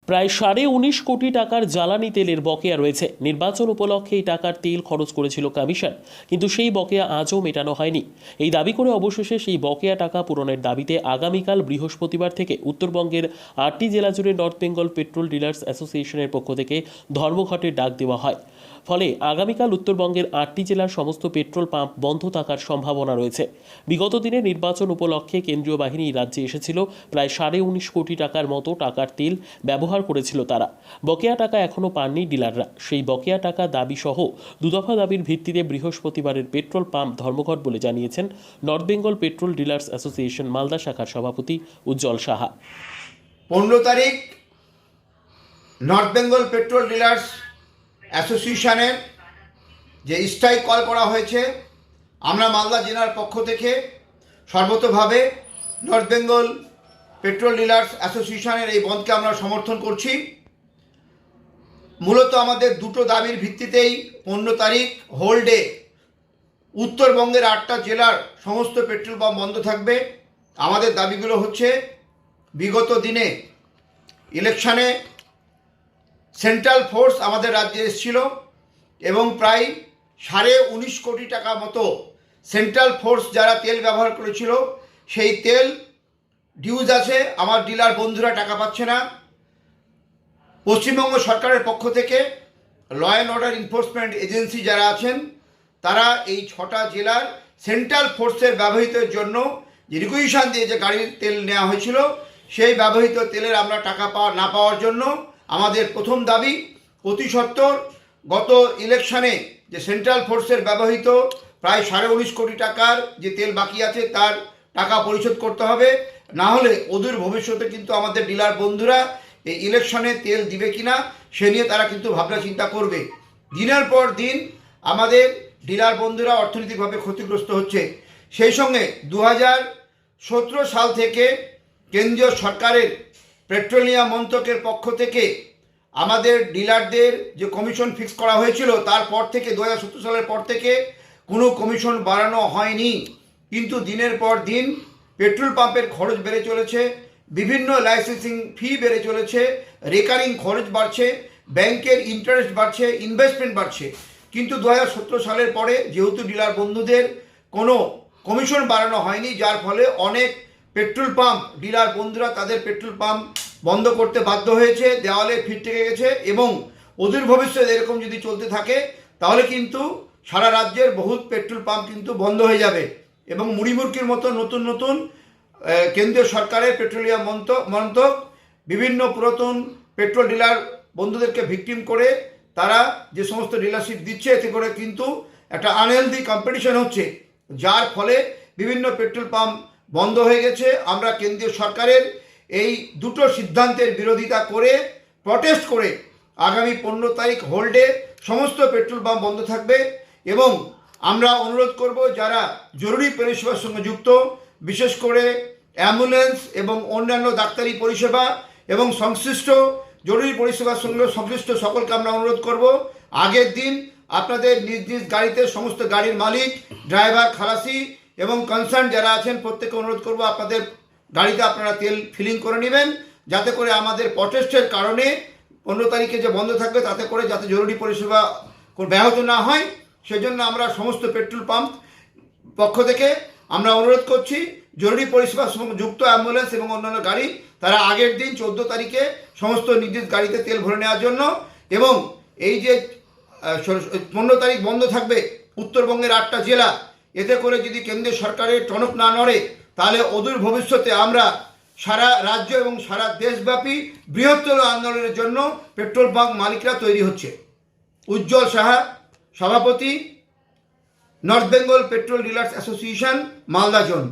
প্রায় 19.5 কোটি টাকার জ্বালানি তেলের বকেয়া রয়েছে। নির্বাচন উপলক্ষে এই টাকার তেল খরচ করেছিল কমিশন, কিন্তু সেই বকেয়া আজও মেটানো হয়নি। এই দাবি করে অবশেষে সেই বকেয়া টাকা পূরণের দাবিতে আগামীকাল বৃহস্পতিবার থেকে উত্তরবঙ্গের 8টি জেলা জুড়ে নর্থ বেঙ্গল পেট্রোল ডিলার্স অ্যাসোসিয়েশনের পক্ষ থেকে ধর্মঘটের ডাক দেওয়া হয়। ফলে আগামীকাল উত্তরবঙ্গের 8টি জেলার সমস্ত পেট্রোল পাম্প বন্ধ থাকার সম্ভাবনা রয়েছে। বিগত দিনে নির্বাচন উপলক্ষে কেন্দ্রীয় বাহিনী রাজ্যে এসেছিল। প্রায় 19.5 কোটি টাকার মতো টাকার তেল ব্যবহার করেছিল তারা। বকেয়া টাকা এখনও পাননি ডিলাররা। সেই বকেয়া টাকা দাবি সহ দুদফা দাবির ভিত্তিতে বৃহস্পতিবারের পেট্রোল পাম্প ধর্মঘট বলে জানিয়েছেন north Bengal petrol dealers association Malda শাখার সভাপতি উজ্জ্বল সাহা। 15 তারিখ নর্থ বেঙ্গল পেট্রোল ডিলার্স অ্যাসোসিয়েশনের যে স্ট্রাইক কল করা হয়েছে, আমরা মালদা জেলার পক্ষ থেকে সর্বতভাবে নর্থ বেঙ্গল পেট্রোল ডিলার্স অ্যাসোসিয়েশনের এই বন্ধকে আমরা সমর্থন করছি। মূলত আমাদের দুটো দাবির ভিত্তিতেই 15 তারিখ হোল ডে উত্তরবঙ্গের 8টা জেলার সমস্ত পেট্রোল পাম্প বন্ধ থাকবে। আমাদের দাবিগুলো হচ্ছে, বিগত দিনে ইলেকশনে সেন্ট্রাল ফোর্স আমাদের রাজ্যে এসেছিল এবং প্রায় 19.5 কোটি টাকা মতো সেন্ট্রাল ফোর্স যারা তেল ব্যবহার করেছিল সেই তেল ডিউজ আছে। আমার ডিলার বন্ধুরা টাকা পাচ্ছে না। পশ্চিমবঙ্গ সরকারের পক্ষ থেকে law and order enforcement agency যারা আছেন তারা এই 6টা জেলার সেন্ট্রাল ফোর্সের ব্যবহৃতের জন্য যে রিকুইজিশন দিয়ে যে গাড়ির তেল নেওয়া হয়েছিল সেই ব্যবহৃত তেলের আমরা টাকা না পাওয়ার জন্য আমাদের প্রথম দাবি, অতি সত্বর গত ইলেকশনে যে সেন্ট্রাল ফোর্সের ব্যবহৃত প্রায় 19.5 কোটি টাকার যে তেল বাকি আছে তার টাকা পরিশোধ করতে হবে। না হলে অদূর ভবিষ্যতে কিন্তু আমাদের ডিলার বন্ধুরা এই ইলেকশনে তেল দিবে কিনা সে নিয়ে তারা কিন্তু ভাবনা চিন্তা করবে। দিনের পর দিন আমাদের ডিলার বন্ধুরা অর্থনৈতিকভাবে ক্ষতিগ্রস্ত হচ্ছে। সেই সঙ্গে 2017 সাল থেকে কেন্দ্রীয় সরকারের পেট্রোলিয়াম মন্ত্রকের পক্ষ থেকে আমাদের ডিলারদের যে কমিশন ফিক্স করা হয়েছিল তারপর থেকে 2017 সালের পর থেকে কোনো কমিশন বাড়ানো হয়নি। কিন্তু দিনের পর দিন পেট্রোল পাম্পের খরচ বেড়ে চলেছে, বিভিন্ন লাইসেন্সিং ফি বেড়ে চলেছে, রেকারিং খরচ বাড়ছে, ব্যাংকের ইন্টারেস্ট বাড়ছে, ইনভেস্টমেন্ট বাড়ছে। কিন্তু 2017 সালের পরে যেহেতু ডিলার বন্ধুদের কোনো কমিশন বাড়ানো হয়নি, যার ফলে অনেক পেট্রোল পাম্প ডিলার বন্ধুরা তাদের পেট্রোল পাম্প বন্ধ করতে বাধ্য হয়েছে, দেওয়ালে ফিট থেকে গেছে। এবং অদূর ভবিষ্যতে এরকম যদি চলতে থাকে তাহলে কিন্তু সারা রাজ্যের বহুত পেট্রোল পাম্প কিন্তু বন্ধ হয়ে যাবে এবং মুড়িমুড়কির মতো নতুন নতুন কেন্দ্রীয় সরকারের পেট্রোলিয়াম মন্ত্রক বিভিন্ন পুরাতন পেট্রোল ডিলার বন্ধুদেরকে ভিকটিম করে তারা যে সমস্ত ডিলারশিপ দিচ্ছে, এতে করে কিন্তু একটা আনহেলদি কম্পিটিশন হচ্ছে, যার ফলে বিভিন্ন পেট্রোল পাম্প বন্ধ হয়ে গেছে। আমরা কেন্দ্রীয় সরকারের এই দুটো সিদ্ধান্তের বিরোধিতা করে প্রটেস্ট করে আগামী 15 তারিখ হোল ডে সমস্ত পেট্রোল পাম্প বন্ধ থাকবে। এবং আমরা অনুরোধ করব যারা জরুরি পরিষেবার সঙ্গে যুক্ত, বিশেষ করে অ্যাম্বুলেন্স এবং অন্যান্য ডাক্তারি পরিষেবা এবং সংশ্লিষ্ট জরুরি পরিষেবার সঙ্গে সংশ্লিষ্ট সকলকে আমরা অনুরোধ করব, আগের দিন আপনাদের নিজ নিজ গাড়িতে সমস্ত গাড়ির মালিক, ড্রাইভার, খালাসি এবং কনসার্ন যারা আছেন প্রত্যেককে অনুরোধ করব আপনাদের গাড়িতে আপনারা তেল ফিলিং করে নেবেন, যাতে করে আমাদের প্রটেস্টের কারণে 15 তারিখে যে বন্ধ থাকবে তাতে করে যাতে জরুরি পরিষেবা ব্যাহত না হয় সেজন্য আমরা সমস্ত পেট্রোল পাম্প পক্ষ থেকে আমরা অনুরোধ করছি জরুরি পরিষেবার সঙ্গে যুক্ত অ্যাম্বুলেন্স এবং অন্যান্য গাড়ি তারা আগের দিন 14 তারিখে সমস্ত নির্দিষ্ট গাড়িতে তেল ভরে নেওয়ার জন্য। এবং এই যে 15 তারিখ বন্ধ থাকবে উত্তরবঙ্গের 8টা জেলা, এতে করে যদি কেন্দ্রীয় সরকারের টনক না নড়ে তাহলে অদূর ভবিষ্যতে আমরা সারা রাজ্য এবং সারা দেশব্যাপী বৃহত্তর আন্দোলনের জন্য পেট্রোল পাম্প মালিকরা তৈরি হচ্ছে। উজ্জ্বল সাহা, সভাপতি, north Bengal petrol dealers association, Malda zone.